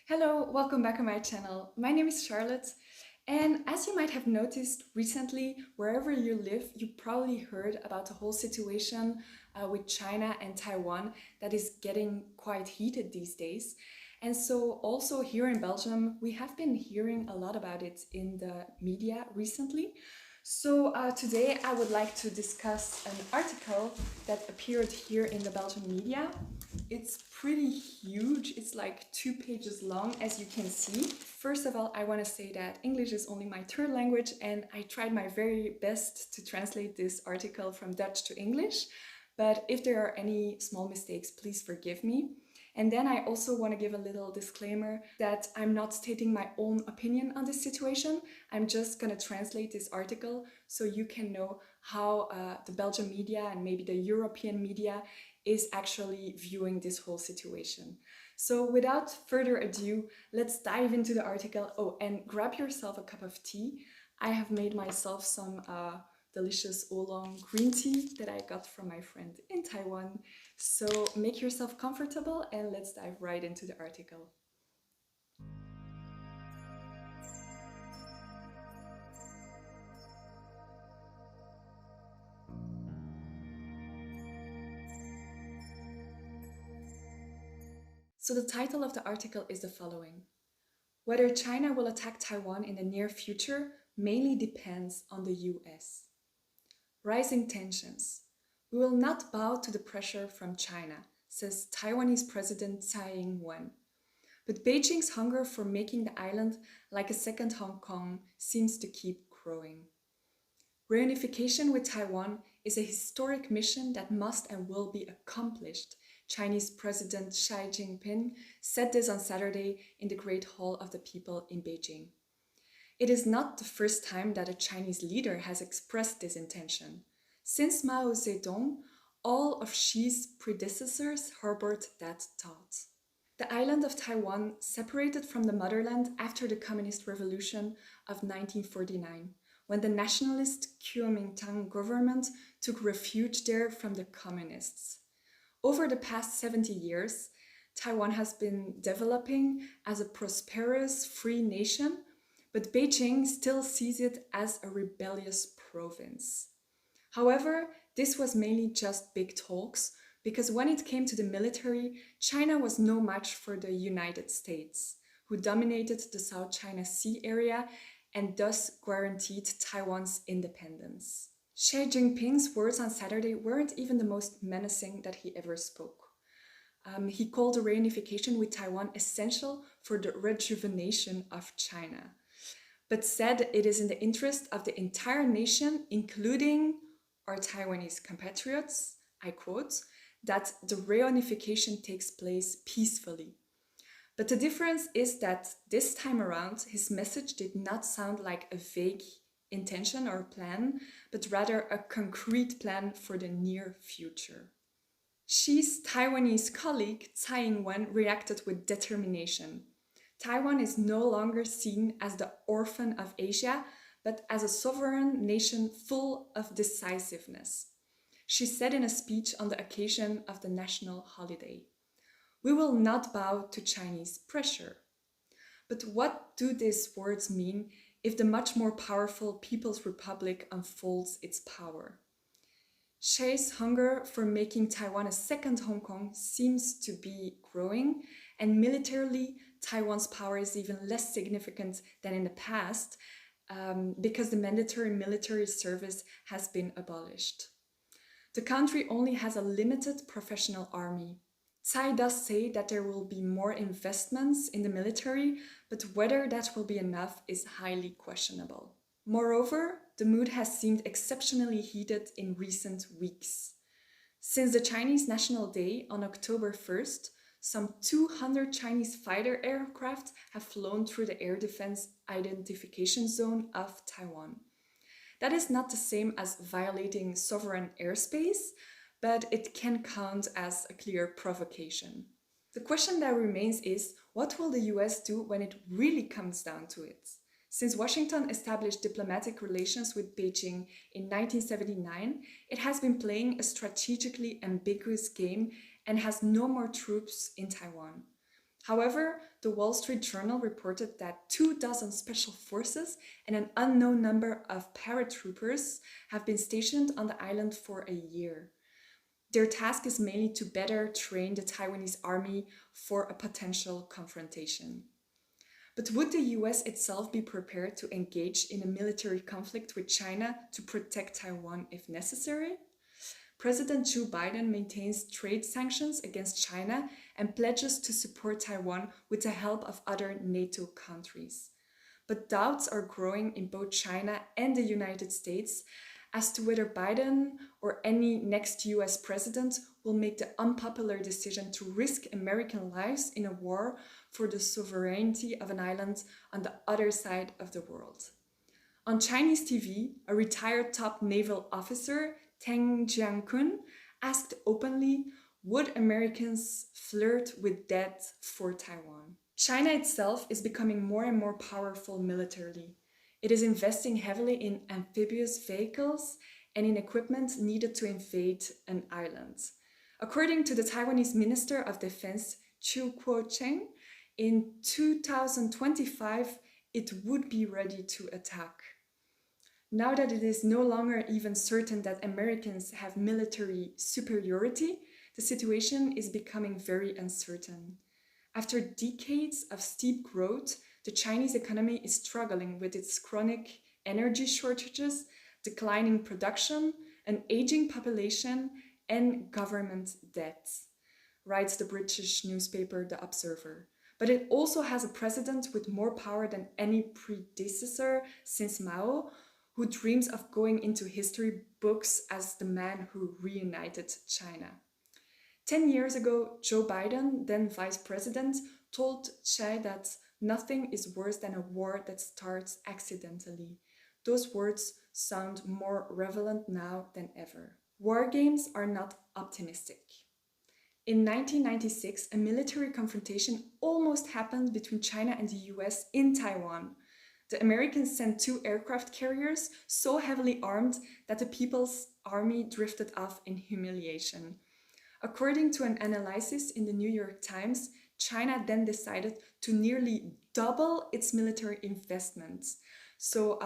Hello, welcome back on my channel. My name is Charlotte, and as you might have noticed recently, wherever you live, you probably heard about the whole situation with China and Taiwan that is getting quite heated these days. And so also here in Belgium, we have been hearing a lot about it in the media recently. So today I would like to discuss an article that appeared here in the Belgian media. It's pretty huge. It's like 2 pages long, as you can see. First of all, I want to say that English is only my third language, and I tried my very best to translate this article from Dutch to English. But if there are any small mistakes, please forgive me. And then I also want to give a little disclaimer that I'm not stating my own opinion on this situation. I'm just going to translate this article so you can know how the Belgian media and maybe the European media is actually viewing this whole situation. So without further ado, let's dive into the article. Oh, and grab yourself a cup of tea. I have made myself some delicious oolong green tea that I got from my friend in Taiwan. So make yourself comfortable and let's dive right into the article. So the title of the article is the following: Whether China will attack Taiwan in the near future mainly depends on the US. Rising tensions. We will not bow to the pressure from China, says Taiwanese President Tsai Ing-wen. But Beijing's hunger for making the island like a second Hong Kong seems to keep growing. Reunification with Taiwan is a historic mission that must and will be accomplished. Chinese President Xi Jinping said this on Saturday in the Great Hall of the People in Beijing. It is not the first time that a Chinese leader has expressed this intention. Since Mao Zedong, all of Xi's predecessors harbored that thought. The island of Taiwan separated from the motherland after the Communist Revolution of 1949, when the nationalist Kuomintang government took refuge there from the communists. Over the past 70 years, Taiwan has been developing as a prosperous, free nation, but Beijing still sees it as a rebellious province. However, this was mainly just big talks, because when it came to the military, China was no match for the United States, who dominated the South China Sea area and thus guaranteed Taiwan's independence. Xi Jinping's words on Saturday weren't even the most menacing that he ever spoke. He called the reunification with Taiwan essential for the rejuvenation of China, but said it is in the interest of the entire nation, including our Taiwanese compatriots, I quote, that the reunification takes place peacefully. But the difference is that this time around, his message did not sound like a vague intention or plan, but rather a concrete plan for the near future. Xi's Taiwanese colleague, Tsai Ing-wen, reacted with determination. Taiwan is no longer seen as the orphan of Asia, but as a sovereign nation full of decisiveness. She said in a speech on the occasion of the national holiday, "We will not bow to Chinese pressure." But what do these words mean if the much more powerful People's Republic unfolds its power? Xi's hunger for making Taiwan a second Hong Kong seems to be growing, and militarily, Taiwan's power is even less significant than in the past because the mandatory military service has been abolished. The country only has a limited professional army. Tsai does say that there will be more investments in the military, but whether that will be enough is highly questionable. Moreover, the mood has seemed exceptionally heated in recent weeks. Since the Chinese National Day on October 1st, some 200 Chinese fighter aircraft have flown through the air defense identification zone of Taiwan. That is not the same as violating sovereign airspace, but it can count as a clear provocation. The question that remains is, what will the US do when it really comes down to it? Since Washington established diplomatic relations with Beijing in 1979, it has been playing a strategically ambiguous game and has no more troops in Taiwan. However, the Wall Street Journal reported that 24 special forces and an unknown number of paratroopers have been stationed on the island for a year. Their task is mainly to better train the Taiwanese army for a potential confrontation. But would the US itself be prepared to engage in a military conflict with China to protect Taiwan if necessary? President Joe Biden maintains trade sanctions against China and pledges to support Taiwan with the help of other NATO countries. But doubts are growing in both China and the United States as to whether Biden or any next US president will make the unpopular decision to risk American lives in a war for the sovereignty of an island on the other side of the world. On Chinese TV, a retired top naval officer, Tang Jiankun, asked openly, would Americans flirt with death for Taiwan? China itself is becoming more and more powerful militarily. It is investing heavily in amphibious vehicles and in equipment needed to invade an island. According to the Taiwanese Minister of Defense, Chiu Kuo-cheng, in 2025, it would be ready to attack. Now that it is no longer even certain that Americans have military superiority, the situation is becoming very uncertain. After decades of steep growth, the Chinese economy is struggling with its chronic energy shortages, declining production, an aging population, and government debts, writes the British newspaper The Observer. But it also has a president with more power than any predecessor since Mao, who dreams of going into history books as the man who reunited China. 10 years ago, Joe Biden, then vice president, told Tsai that nothing is worse than a war that starts accidentally. Those words sound more relevant now than ever. War games are not optimistic. In 1996, a military confrontation almost happened between China and the US in Taiwan. The Americans sent 2 aircraft carriers so heavily armed that the People's Army drifted off in humiliation. According to an analysis in the New York Times, China then decided to nearly double its military investments. So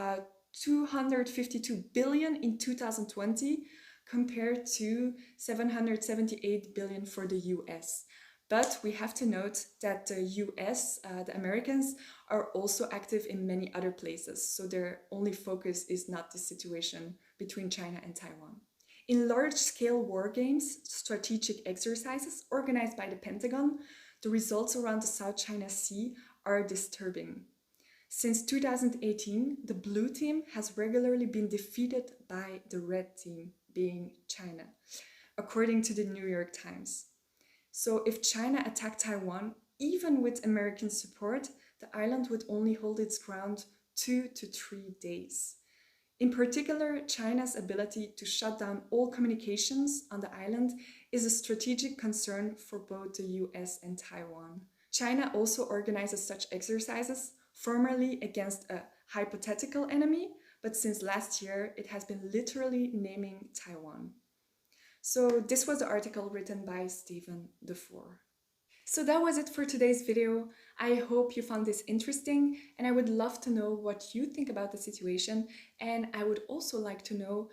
252 billion in 2020 compared to 778 billion for the US. But we have to note that the US, the Americans, are also active in many other places. So their only focus is not the situation between China and Taiwan. In large-scale war games, strategic exercises organized by the Pentagon, the results around the South China Sea are disturbing. Since 2018, the blue team has regularly been defeated by the red team, being China, according to the New York Times. So if China attacked Taiwan, even with American support, the island would only hold its ground 2 to 3 days. In particular, China's ability to shut down all communications on the island is a strategic concern for both the US and Taiwan. China also organizes such exercises, formerly against a hypothetical enemy, but since last year it has been literally naming Taiwan. So this was the article written by Stephen DeFore. So that was it for today's video. I hope you found this interesting, and I would love to know what you think about the situation. And I would also like to know,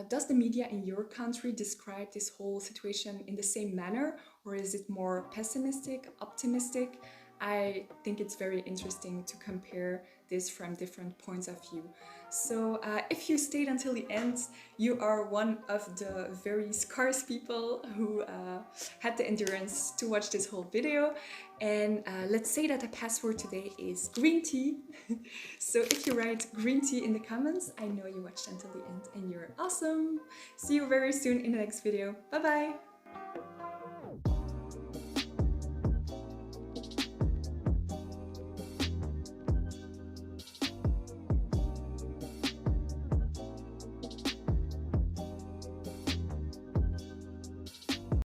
does the media in your country describe this whole situation in the same manner, or is it more pessimistic, optimistic? I think it's very interesting to compare this from different points of view. So if you stayed until the end, you are one of the very scarce people who had the endurance to watch this whole video. And let's say that the password today is green tea. So if you write green tea in the comments, I know you watched until the end and you're awesome. See you very soon in the next video. Bye bye!